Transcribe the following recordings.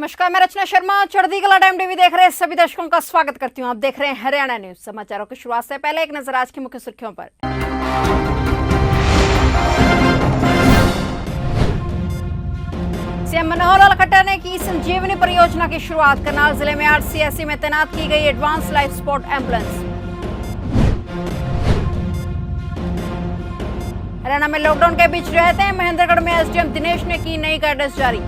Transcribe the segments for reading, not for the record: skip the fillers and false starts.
नमस्कार, मैं रचना शर्मा चढ़ती कला टाइम टीवी देख रहे सभी दर्शकों का स्वागत करती हूं। आप देख रहे हैं हरियाणा न्यूज। समाचारों की शुरुआत से पहले एक नजर आज की मुख्य सुर्खियों पर। सीएम मनोहर लाल खट्टर ने की संजीवनी परियोजना की शुरुआत। करनाल जिले में 8 सीएससी में तैनात की गई advance life support ambulance. Haryana में लॉकडाउन के बीच रहते हैं महेंद्रगढ़ में एसडीएम दिनेश ने की नई गाइडेंस जारी।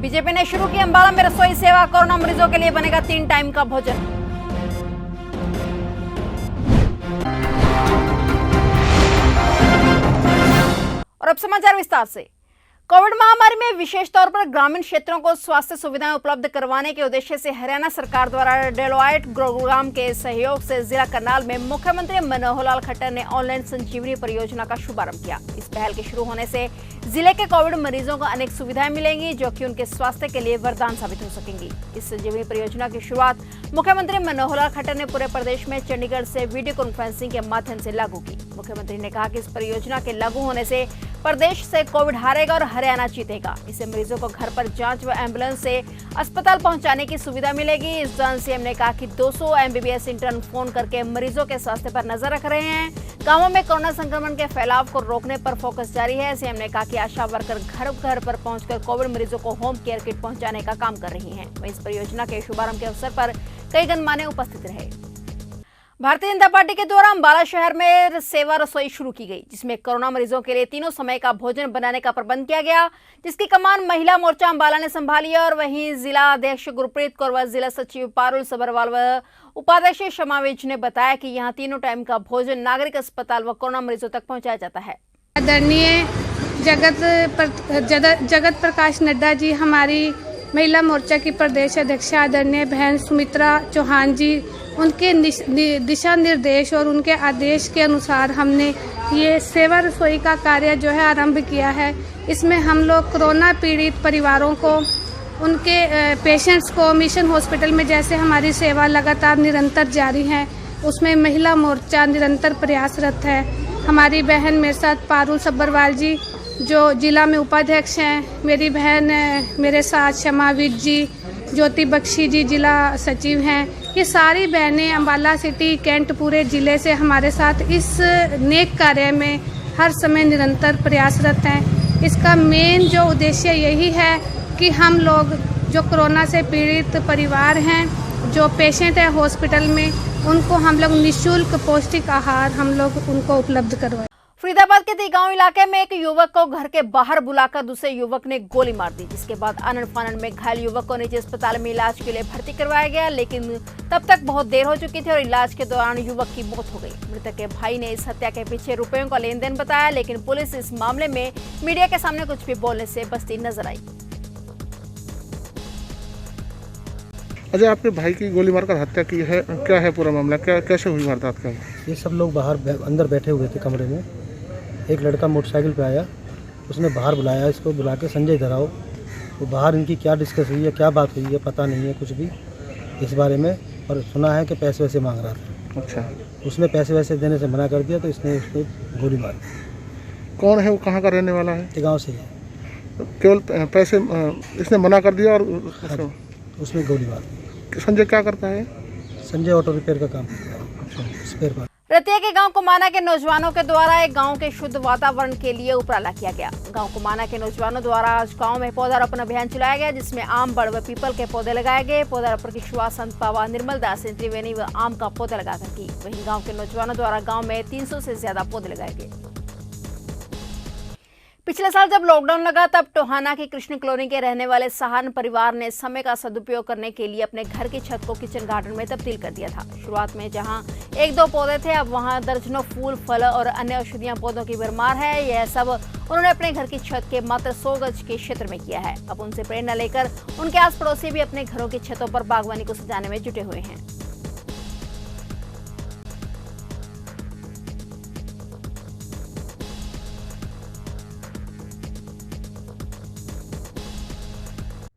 बीजेपी ने शुरू की अंबाला में रसोई सेवा। कोरोना मरीजों के लिए बनेगा 3 टाइम का भोजन। और अब समाचार विस्तार से। कोविड महामारी में विशेष तौर पर ग्रामीण क्षेत्रों को स्वास्थ्य सुविधाएं उपलब्ध करवाने के उद्देश्य से हरियाणा सरकार द्वारा डेलोइट गुरुग्राम के सहयोग से जिला करनाल में मुख्यमंत्री मनोहर लाल खट्टर ने ऑनलाइन संजीवनी परियोजना का शुभारंभ किया। इस पहल के शुरू होने से जिले के कोविड मरीजों को अनेक सुविधाएं मिलेंगी जो कि उनके स्वास्थ्य के लिए वरदान साबित हो सकेंगी। इस संजीवनी परियोजना की शुरुआत मुख्यमंत्री मनोहर लाल खट्टर ने पूरे प्रदेश में चंडीगढ़ से वीडियो कॉन्फ्रेंसिंग के माध्यम से लागू की। मुख्यमंत्री ने कहा कि इस परियोजना के लागू होने से प्रदेश से कोविड हारेगा और हरियाणा जीतेगा। इससे मरीजों को घर पर जांच व एम्बुलेंस से अस्पताल पहुंचाने की सुविधा मिलेगी। इस दौरान सीएम ने कहा कि 200 एमबीबीएस इंटर्न फोन करके मरीजों के स्वास्थ्य पर नजर रख रहे हैं। गांवों में कोरोना संक्रमण के फैलाव को रोकने पर फोकस जारी है। सीएम ने कहा कि आशा वर्कर घर घर पर पहुंचकर कोविड मरीजों को होम केयर किट पहुंचाने का काम कर रही हैं। वहीं इस परियोजना के शुभारंभ के अवसर पर कई गणमान्य उपस्थित रहे। भारतीय जनता पार्टी के द्वारा अंबाला शहर में सेवा रसोई शुरू की गई, जिसमें कोरोना मरीजों के लिए तीनों समय का भोजन बनाने का प्रबंध किया गया, जिसकी कमान महिला मोर्चा अंबाला ने संभाली। और वहीं जिला अध्यक्ष गुरप्रीत कौर व जिला सचिव पारुल सबरवाल व उपाध्यक्ष शमावेज ने बताया कि यहाँ तीनों टाइम का भोजन नागरिक अस्पताल व कोरोना मरीजों तक पहुँचाया जाता है। आदरणीय जगत प्रकाश नड्डा जी, हमारी महिला मोर्चा की प्रदेश अध्यक्ष आदरणीय बहन सुमित्रा चौहान जी, उनके दिशा निर्देश और उनके आदेश के अनुसार हमने ये सेवा रसोई का कार्य जो है आरंभ किया है। इसमें हम लोग कोरोना पीड़ित परिवारों को, उनके पेशेंट्स को मिशन हॉस्पिटल में जैसे हमारी सेवा लगातार निरंतर जारी है, उसमें महिला मोर्चा निरंतर प्रयासरत है। हमारी बहन मेरे साथ पारुल सब्बरवाल जी जो जिला में उपाध्यक्ष हैं, मेरी बहन मेरे साथ शमावीर जी, ज्योति बख्शी जी जिला सचिव हैं। ये सारी बहनें अंबाला सिटी कैंट पूरे जिले से हमारे साथ इस नेक कार्य में हर समय निरंतर प्रयासरत हैं। इसका मेन जो उद्देश्य यही है कि हम लोग जो कोरोना से पीड़ित परिवार हैं, जो पेशेंट है हॉस्पिटल में, उनको हम लोग निःशुल्क पौष्टिक आहार हम लोग उनको उपलब्ध करवाएं। फरीदाबाद के तिगांव इलाके में एक युवक को घर के बाहर बुलाकर दूसरे युवक ने गोली मार दी, जिसके बाद आनन फानन में घायल युवक को निजी अस्पताल में इलाज के लिए भर्ती करवाया गया, लेकिन तब तक बहुत देर हो चुकी थी और इलाज के दौरान युवक की मौत हो गई। मृतक के भाई ने इस हत्या के पीछे रुपयों का लेन देन बताया, लेकिन पुलिस इस मामले में मीडिया के सामने कुछ भी बोलने से बचती नजर आई। अजय, आपके भाई की गोली मारकर हत्या की है, क्या है पूरा मामला, क्या कैसे हुई वारदात का? ये सब लोग बाहर अंदर बैठे हुए थे कमरे में। एक लड़का मोटरसाइकिल पे आया, उसने बाहर बुलाया, इसको बुला के संजय इधर आओ। वो बाहर इनकी क्या डिस्कस हुई है, क्या बात हुई है, पता नहीं है कुछ भी इस बारे में, और सुना है कि पैसे वैसे मांग रहा था। अच्छा। उसने पैसे वैसे देने से मना कर दिया तो इसने उसको गोली मार दी। कौन है वो, कहाँ का रहने वाला है? गाँव से ही है। केवल पैसे इसने मना कर दिया और उसने गोली मार दी। संजय क्या करता है? संजय ऑटो रिपेयर का काम करता है। अच्छा। Spare part. रतिया के गांव कुमाना के नौजवानों के द्वारा एक गांव के शुद्ध वातावरण के लिए उपराला किया गया। गांव कुमाना के नौजवानों द्वारा आज गांव में पौधारोपण अभियान चलाया गया, जिसमें आम, बड़ व पीपल के पौधे लगाए गए। पौधारोपण की शुरुआत संत पावा निर्मल दास ने त्रिवेणी व आम का पौधा लगाकर की। वहीं गाँव के नौजवानों द्वारा गाँव में 300 से ज्यादा पौधे लगाए गए। पिछले साल जब लॉकडाउन लगा तब टोहाना की कृष्ण कॉलोनी के रहने वाले सहान परिवार ने समय का सदुपयोग करने के लिए अपने घर की छत को किचन गार्डन में तब्दील कर दिया था। शुरुआत में जहां 1-2 पौधे थे, अब वहां दर्जनों फूल, फल और अन्य औषधियां पौधों की भरमार है। यह सब उन्होंने अपने घर की छत के मात्र 100 गज के क्षेत्र में किया है। अब उनसे प्रेरणा लेकर उनके आस पड़ोसी भी अपने घरों की छतों पर बागवानी को सजाने में जुटे हुए हैं।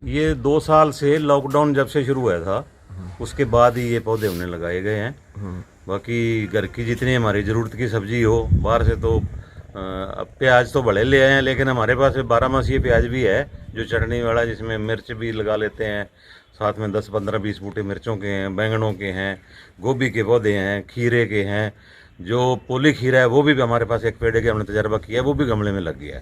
ये 2 साल से लॉकडाउन जब से शुरू हुआ था उसके बाद ही ये पौधे हमने लगाए गए हैं। बाकी घर की जितनी हमारी ज़रूरत की सब्जी हो, बाहर से तो अब प्याज तो बड़े ले आए हैं, लेकिन हमारे पास 12 मासी प्याज भी है जो चटनी वाला, जिसमें मिर्च भी लगा लेते हैं, साथ में 10, 15, 20 बूटे मिर्चों के हैं, बैंगनों के हैं, गोभी के पौधे हैं, खीरे के हैं। जो पोली खीरा है वो भी हमारे पास एक पेड़ के हमने तजर्बा किया है, वो भी गमले में लग गया है।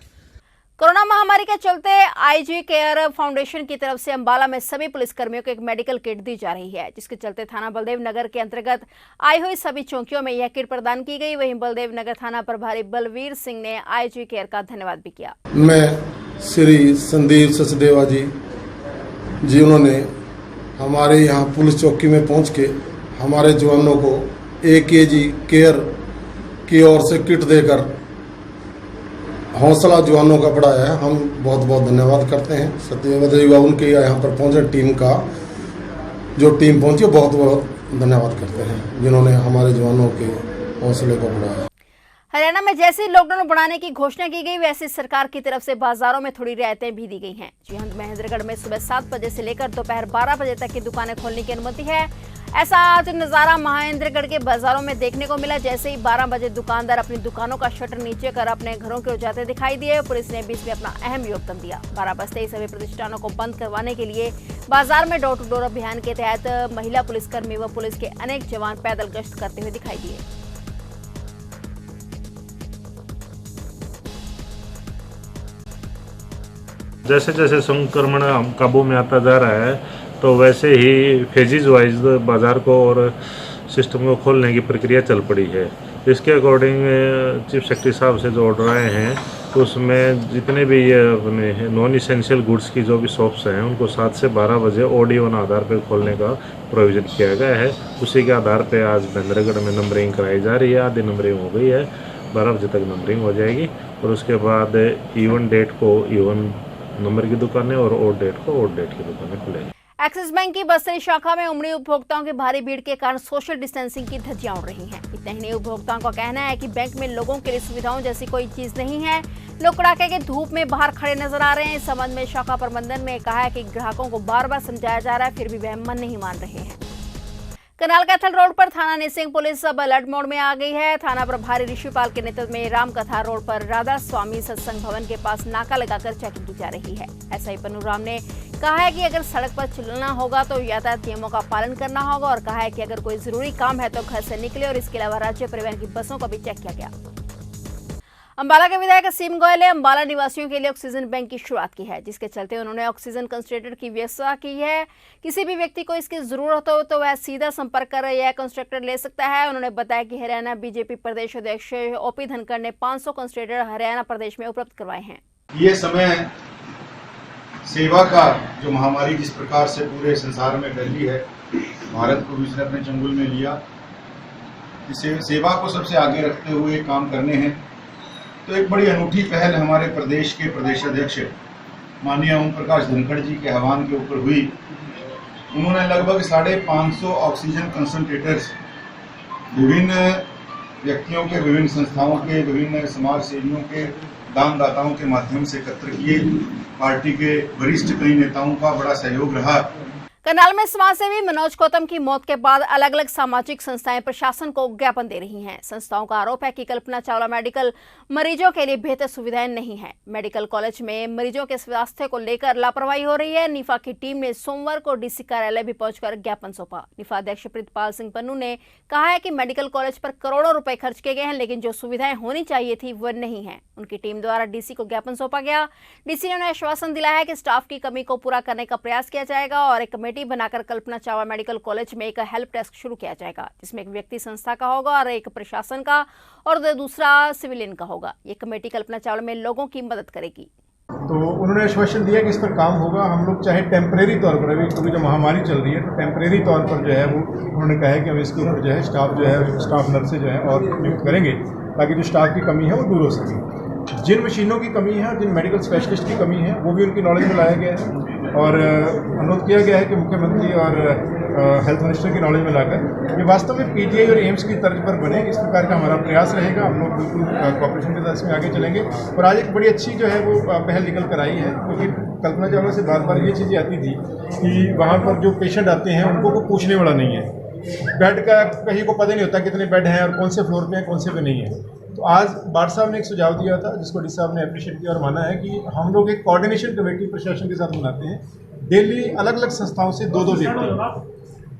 कोरोना महामारी के चलते आईजी केयर फाउंडेशन की तरफ से अंबाला में सभी पुलिसकर्मियों को एक मेडिकल किट दी जा रही है, जिसके चलते थाना बलदेव नगर के अंतर्गत आई हुई सभी चौकियों में यह किट प्रदान की गई। वहीं बलदेव नगर थाना प्रभारी बलवीर सिंह ने आईजी केयर का धन्यवाद भी किया। मैं श्री संदीप सचदेवा जी उन्होंने हमारे यहाँ पुलिस चौकी में पहुँच के हमारे जवानों को AKG केयर की ओर से किट देकर हौसला जवानों का बढ़ाया है। हम बहुत बहुत धन्यवाद करते हैं सत्यदेव उनके यहाँ पर पहुँचे टीम का, जो टीम पहुँची बहुत बहुत धन्यवाद करते हैं जिन्होंने हमारे जवानों के हौसले को बढ़ाया। हरियाणा में जैसे लॉकडाउन बढ़ाने की घोषणा की गई, वैसे सरकार की तरफ से बाजारों में थोड़ी रियायतें भी दी गई हैं। जी हाँ, महेंद्रगढ़ में सुबह 7 बजे से लेकर दोपहर 12 बजे तक की दुकानें खोलने की अनुमति है। ऐसा आज नजारा महेंद्रगढ़ के बाजारों में देखने को मिला। जैसे ही 12 बजे दुकानदार अपनी दुकानों का शटर नीचे कर अपने घरों के जाते दिखाई दिए, पुलिस ने भी इसमें अपना अहम योगदान दिया। 12 बजते ही सभी प्रतिष्ठानों को बंद करवाने के लिए बाजार में डोर टू डोर अभियान के तहत महिला पुलिसकर्मी व पुलिस के अनेक जवान पैदल गश्त करते हुए दिखाई दिए। जैसे जैसे संक्रमण काबू में आता जा रहा है, तो वैसे ही फेजेज वाइज बाज़ार को और सिस्टम को खोलने की प्रक्रिया चल पड़ी है। इसके अकॉर्डिंग चीफ सेक्रेटरी साहब से जो ऑर्डर आए हैं, तो उसमें जितने भी ये अपने नॉन इसेंशियल गुड्स की जो भी शॉप्स हैं, उनको 7 से 12 बजे ऑड इवन आधार पर खोलने का प्रोविज़न किया गया है। उसी के आधार पर आज महेंद्रगढ़ में नंबरिंग कराई जा रही है। आधी नंबरिंग हो गई है, 12 बजे तक नंबरिंग हो जाएगी और उसके बाद इवन डेट को इवन नंबर की दुकानें और ओड डेट को ओड डेट की दुकानें खुलेंगी। एक्सिस बैंक की बस्तरी शाखा में उमड़ी उपभोक्ताओं की भारी भीड़ के कारण सोशल डिस्टेंसिंग की धज्जियां उड़ रही हैं। इतना ही नहीं, उपभोक्ताओं का कहना है कि बैंक में लोगों के लिए सुविधाओं जैसी कोई चीज नहीं है। लोग कड़ाके के धूप में बाहर खड़े नजर आ रहे हैं। इस संबंध में शाखा प्रबंधन ने कहा है कि ग्राहकों को बार बार समझाया जा रहा है, फिर भी वह मन नहीं मान रहे हैं। करनाल कैथल रोड पर थाना निसिंग पुलिस अब अलर्ट मोड में आ गई है। थाना प्रभारी ऋषिपाल के नेतृत्व में रामकथा रोड पर राधा स्वामी सत्संग भवन के पास नाका लगाकर चेकिंग की जा रही है। एसआई पन्नू राम ने कहा है कि अगर सड़क पर चलना होगा तो यातायात नियमों का पालन करना होगा और कहा है कि अगर कोई जरूरी काम है तो घर से निकले। और इसके अलावा राज्य परिवहन की बसों को भी चेक किया गया। अंबाला के विधायक असीम गोयल ने अंबाला निवासियों के लिए ऑक्सीजन बैंक की शुरुआत की है, जिसके चलते उन्होंने ऑक्सीजन कंसंट्रेटर की व्यवस्था की है। किसी भी व्यक्ति को इसकी जरूरत हो तो वह सीधा संपर्क कर यह कंसंट्रेटर ले सकता है। उन्होंने बताया कि हरियाणा बीजेपी प्रदेश अध्यक्ष ओपी धनखड़ ने 500 कंसंट्रेटर हरियाणा प्रदेश में उपलब्ध करवाए हैं। ये समय सेवा का जो महामारी जिस प्रकार से पूरे संसार में फैली है, भारत को भी उसने अपने चंगुल में लिया। इस सेवा को सबसे आगे रखते हुए काम करने हैं, तो एक बड़ी अनूठी पहल हमारे प्रदेश के प्रदेश अध्यक्ष माननीय ओम प्रकाश धनखड़ जी के आह्वान के ऊपर हुई। उन्होंने लगभग 550 ऑक्सीजन कंसंट्रेटर्स विभिन्न व्यक्तियों के, विभिन्न संस्थाओं के, विभिन्न समाज सेवियों के, दानदाताओं के माध्यम से एकत्र किए। पार्टी के वरिष्ठ कई नेताओं का बड़ा सहयोग रहा। करनाल में समाजसेवी मनोज गौतम की मौत के बाद अलग अलग सामाजिक संस्थाएं प्रशासन को ज्ञापन दे रही हैं। संस्थाओं का आरोप है कि कल्पना चावला मेडिकल मरीजों के लिए बेहतर सुविधाएं नहीं है। मेडिकल कॉलेज में मरीजों के स्वास्थ्य को लेकर लापरवाही हो रही है। निफा की टीम ने सोमवार को डीसी कार्यालय भी पहुंचकर ज्ञापन सौंपा। निफा अध्यक्ष प्रीतपाल सिंह पन्नू ने कहा है कि मेडिकल कॉलेज पर करोड़ों रुपए खर्च किए गए हैं, लेकिन जो सुविधाएं होनी चाहिए थी वह नहीं है। उनकी टीम द्वारा डीसी को ज्ञापन सौंपा गया। डीसी ने उन्हें आश्वासन दिलाया है कि स्टाफ की कमी को पूरा करने का प्रयास किया जाएगा और एक कमेटी बनाकर कल्पना चावला मेडिकल कॉलेज में एक हेल्प डेस्क शुरू किया जाएगा, जिसमें एक व्यक्ति संस्था का होगा और एक प्रशासन का और दूसरा सिविलियन का होगा। ये कमेटी कल्पना चावला में लोगों की मदद करेगी। तो उन्होंने आश्वासन दिया कि इस पर काम होगा। हम लोग चाहे टेम्परेरी तौर पर, अभी क्योंकि जो महामारी चल रही है तो टेम्परेरी तौर पर जो है वो उन्होंने कहा है कि हम इसके ऊपर जो है स्टाफ नर्सें जो है और नियुक्त करेंगे, ताकि जो स्टाफ की कमी है वो दूर हो सके। जिन मशीनों की कमी है, जिन मेडिकल स्पेशलिस्ट की कमी है, वो भी उनकी नॉलेज में लाया गया है और अनुरोध किया गया है कि मुख्यमंत्री और हेल्थ मिनिस्टर की नॉलेज में लाकर ये वास्तव में पीजीआई और एम्स की तर्ज पर बने। इस प्रकार का हमारा प्रयास रहेगा। हम लोग बिल्कुल कॉर्पोरेशन के साथ इसमें आगे चलेंगे। और आज एक बड़ी अच्छी जो है वो पहल निकल कर आई है, क्योंकि कल्पना चावला से बार बार ये चीज़ें आती थी कि वहाँ पर जो पेशेंट आते हैं उनको को पूछने वाला नहीं है। बेड का कहीं को पता नहीं होता कितने बेड हैं और कौन से फ्लोर पे हैं, कौन से पे नहीं है। तो तो आज बाट साहब ने एक सुझाव दिया था जिसको डी साहब ने अप्रिशिएट किया और माना है कि हम लोग एक कोऑर्डिनेशन कमेटी प्रशासन के साथ बनाते हैं। डेली अलग अलग संस्थाओं से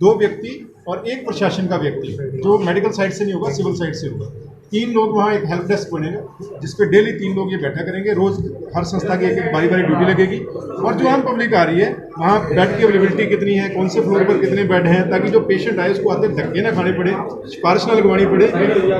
दो व्यक्ति और एक प्रशासन का व्यक्ति, जो मेडिकल साइड से नहीं होगा, सिविल साइड से होगा। 3 लोग वहाँ एक हेल्प डेस्क बनेगा जिस पे डेली 3 लोग ये बैठा करेंगे। रोज हर संस्था की एक बारी ड्यूटी लगेगी और जो आम पब्लिक आ रही है वहाँ बेड की अवेलेबिलिटी कितनी है, कौन से फ्लोर पर कितने बेड हैं, ताकि जो पेशेंट आए उसको आते धक्के ना खाने पड़े, सिफारिश ना लगवानी पड़े।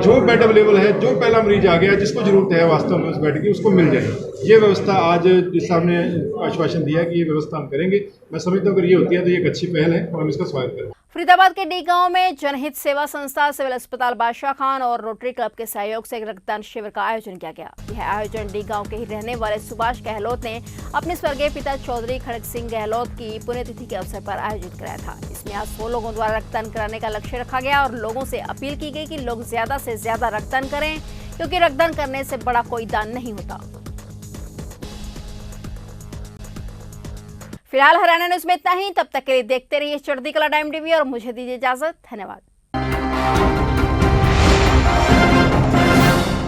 जो बेड अवेलेबल है, जो पहला मरीज आ गया जिसको जरूरत है वास्तव में उस बेड की, उसको मिल जाए। ये व्यवस्था आज जिस साहब ने आश्वासन दिया कि ये व्यवस्था हम करेंगे, मैं समझता हूँ अगर ये होती है तो ये एक अच्छी पहल है और हम इसका स्वागत करें। फरीदाबाद के डी गांव में जनहित सेवा संस्था, सिविल अस्पताल बादशाह खान और रोटरी क्लब के सहयोग से एक रक्तदान शिविर का आयोजन किया गया। यह आयोजन डी गांव के ही रहने वाले सुभाष गहलोत ने अपने स्वर्गीय पिता चौधरी खड़ग सिंह गहलोत की पुण्यतिथि के अवसर पर आयोजित कराया था। इसमें आज 100 लोगों द्वारा रक्तदान कराने का लक्ष्य रखा गया और लोगों से अपील की गई कि लोग ज्यादा से ज्यादा रक्तदान करें, क्योंकि रक्तदान करने से बड़ा कोई दान नहीं होता। फिलहाल हरियाणा न्यूज में इतना ही। तब तक के लिए देखते रहिए चढ़ती कला टाइम टीवी और मुझे दीजिए इजाजत। धन्यवाद।